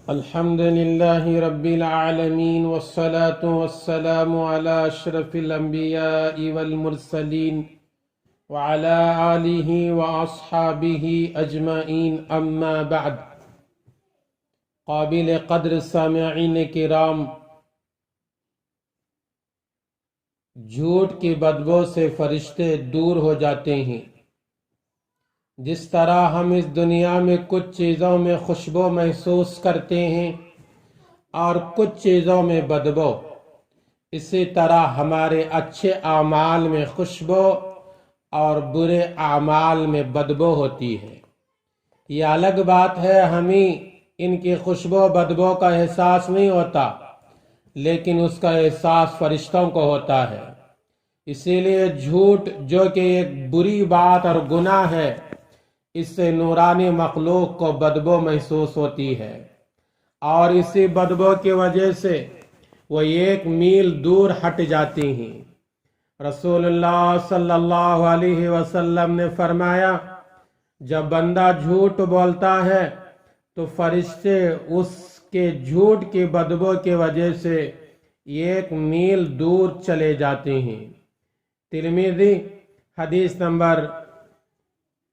الحمد لله رب العالمين والصلاة والسلام على أشرف الأنبياء والمرسلين وعلى آله وأصحابه أجمعين أما بعد. قابل قدر سامعین کرام، جھوٹ کی بدبو سے فرشتے دور ہو جاتے ہیں. جس طرح ہم اس دنیا میں کچھ چیزوں میں خوشبو محسوس کرتے ہیں اور کچھ چیزوں میں بدبو، اسی طرح ہمارے اچھے اعمال میں خوشبو اور برے اعمال میں بدبو ہوتی ہے. یہ الگ بات ہے، ہمیں ان کی خوشبو بدبو کا احساس نہیں ہوتا، لیکن اس کا احساس فرشتوں کو ہوتا ہے. اسی لیے جھوٹ جو کہ ایک بری بات اور گناہ ہے، اس سے نورانی مخلوق کو بدبو محسوس ہوتی ہے، اور اسی بدبو کی وجہ سے وہ 1 میل دور ہٹ جاتی ہیں. رسول اللہ صلی اللہ علیہ وسلم نے فرمایا، جب بندہ جھوٹ بولتا ہے تو فرشتے اس کے جھوٹ کی بدبو کی وجہ سے 1 میل دور چلے جاتے ہیں. ترمذی حدیث نمبر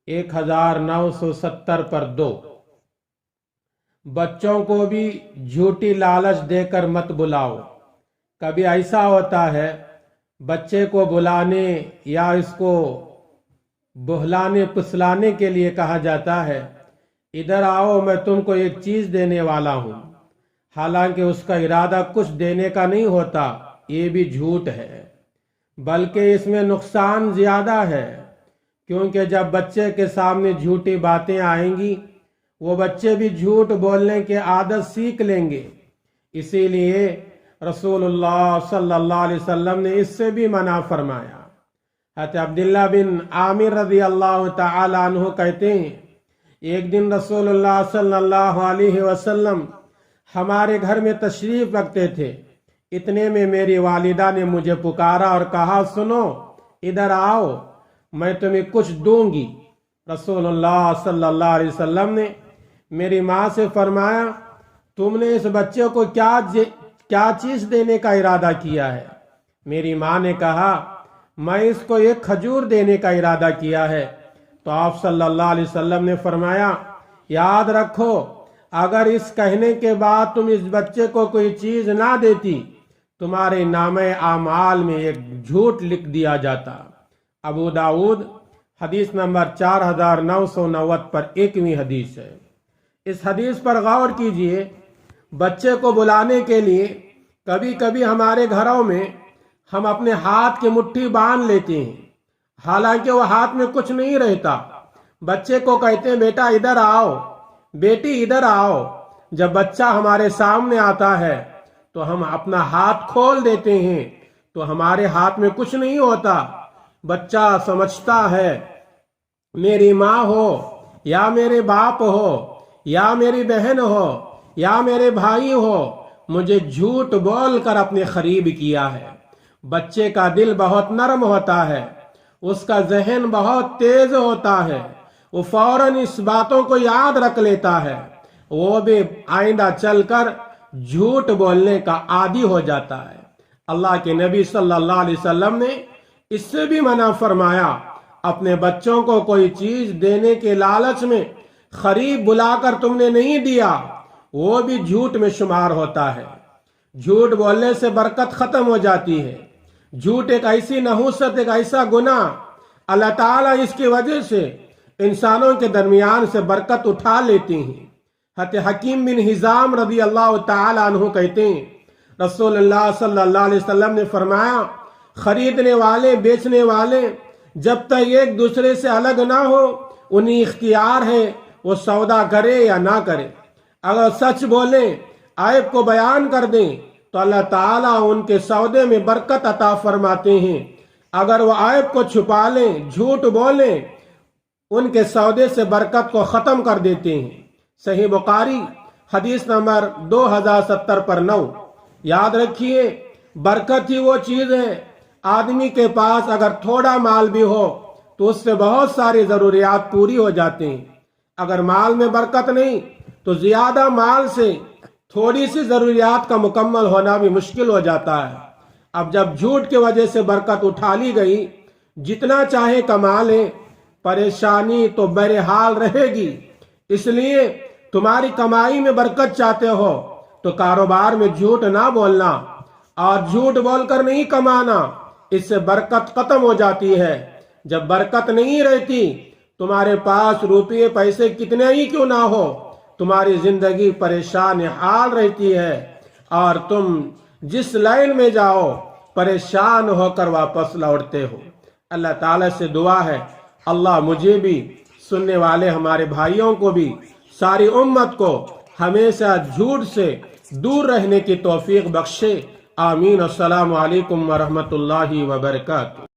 1970 پر 2. بچوں کو بھی جھوٹی لالچ دے کر مت بلاؤ. کبھی ایسا ہوتا ہے بچے کو بلانے یا اس کو بہلانے پسلانے کے لیے کہا جاتا ہے، ادھر آؤ میں تم کو ایک چیز دینے والا ہوں، حالانکہ اس کا ارادہ کچھ دینے کا نہیں ہوتا. یہ بھی جھوٹ ہے، بلکہ اس میں نقصان زیادہ ہے، کیونکہ جب بچے کے سامنے جھوٹی باتیں آئیں گی وہ بچے بھی جھوٹ بولنے کی عادت سیکھ لیں گے. اسی لیے رسول اللہ صلی اللہ علیہ وسلم نے اس سے بھی منع فرمایا. حضرت عبداللہ بن عامر رضی اللہ تعالی عنہ کہتے ہیں، ایک دن رسول اللہ صلی اللہ علیہ وسلم ہمارے گھر میں تشریف رکھتے تھے. اتنے میں میری والدہ نے مجھے پکارا اور کہا، سنو ادھر آؤ، میں تمہیں کچھ دوں گی. رسول اللہ صلی اللہ علیہ وسلم نے میری ماں سے فرمایا، تم نے اس بچے کو کیا چیز دینے کا ارادہ کیا ہے؟ میری ماں نے کہا، میں اس کو 1 کھجور دینے کا ارادہ کیا ہے. تو آپ صلی اللہ علیہ وسلم نے فرمایا، یاد رکھو اگر اس کہنے کے بعد تم اس بچے کو کوئی چیز نہ دیتی، تمہارے نامہ اعمال میں ایک جھوٹ لکھ دیا جاتا. ابو داؤد حدیث نمبر 4990 پر 1ویں حدیث ہے. اس حدیث پر غور کیجئے. بچے کو بلانے کے لیے کبھی کبھی ہمارے گھروں میں ہم اپنے ہاتھ کی مٹھی باندھ لیتے ہیں، حالانکہ وہ ہاتھ میں کچھ نہیں رہتا. بچے کو کہتے ہیں، بیٹا ادھر آؤ، بیٹی ادھر آؤ. جب بچہ ہمارے سامنے آتا ہے تو ہم اپنا ہاتھ کھول دیتے ہیں تو ہمارے ہاتھ میں کچھ نہیں ہوتا. بچہ سمجھتا ہے میری ماں ہو یا میرے باپ ہو یا میری بہن ہو یا میرے بھائی ہو، مجھے جھوٹ بول کر اپنے قریب کیا ہے. بچے کا دل بہت نرم ہوتا ہے، اس کا ذہن بہت تیز ہوتا ہے، وہ فوراً اس باتوں کو یاد رکھ لیتا ہے. وہ بھی آئندہ چل کر جھوٹ بولنے کا عادی ہو جاتا ہے. اللہ کے نبی صلی اللہ علیہ وسلم نے اس سے بھی منع فرمایا، اپنے بچوں کو کوئی چیز دینے کے لالچ میں قریب بلا کر تم نے نہیں دیا، وہ بھی جھوٹ میں شمار ہوتا ہے. جھوٹ بولنے سے برکت ختم ہو جاتی ہے. جھوٹ ایک ایسی نحوست، ایک ایسا گناہ، اللہ تعالیٰ اس کی وجہ سے انسانوں کے درمیان سے برکت اٹھا لیتی ہیں. حضرت حکیم بن حزام رضی اللہ تعالی عنہ کہتے ہیں، رسول اللہ صلی اللہ علیہ وسلم نے فرمایا، خریدنے والے بیچنے والے جب تک ایک دوسرے سے الگ نہ ہو، انہیں اختیار ہے وہ سودا کرے یا نہ کرے. اگر سچ بولیں، عیب کو بیان کر دیں تو اللہ تعالیٰ ان کے سودے میں برکت عطا فرماتے ہیں. اگر وہ عیب کو چھپا لیں، جھوٹ بولیں، ان کے سودے سے برکت کو ختم کر دیتے ہیں. صحیح بخاری حدیث نمبر 2070 پر 9. یاد رکھیے، برکت ہی وہ چیز ہے، آدمی کے پاس اگر تھوڑا مال بھی ہو تو اس سے بہت ساری ضروریات پوری ہو جاتے ہیں. اگر مال میں برکت نہیں تو زیادہ مال سے تھوڑی سی ضروریات کا مکمل ہونا بھی مشکل ہو جاتا ہے۔ اب جب جھوٹ کی وجہ سے برکت اٹھا لی گئی، جتنا چاہے کما لیں، پریشانی تو بہرحال رہے گی۔ اس لیے تمہاری کمائی میں برکت چاہتے ہو تو کاروبار میں جھوٹ نہ بولنا، اور جھوٹ بول کر نہیں کمانا، اس سے برکت ختم ہو جاتی ہے۔ جب برکت نہیں رہتی، تمہارے پاس روپے پیسے کتنے ہی کیوں نہ ہو، تمہاری زندگی پریشان حال رہتی ہے، اور تم جس لائن میں جاؤ پریشان ہو کر واپس لوٹتے ہو۔ اللہ تعالیٰ سے دعا ہے اللہ مجھے بھی، سننے والے ہمارے بھائیوں کو بھی، ساری امت کو ہمیشہ جھوٹ سے دور رہنے کی توفیق بخشے۔ آمین۔ السلام علیکم ورحمۃ اللہ وبرکاتہ۔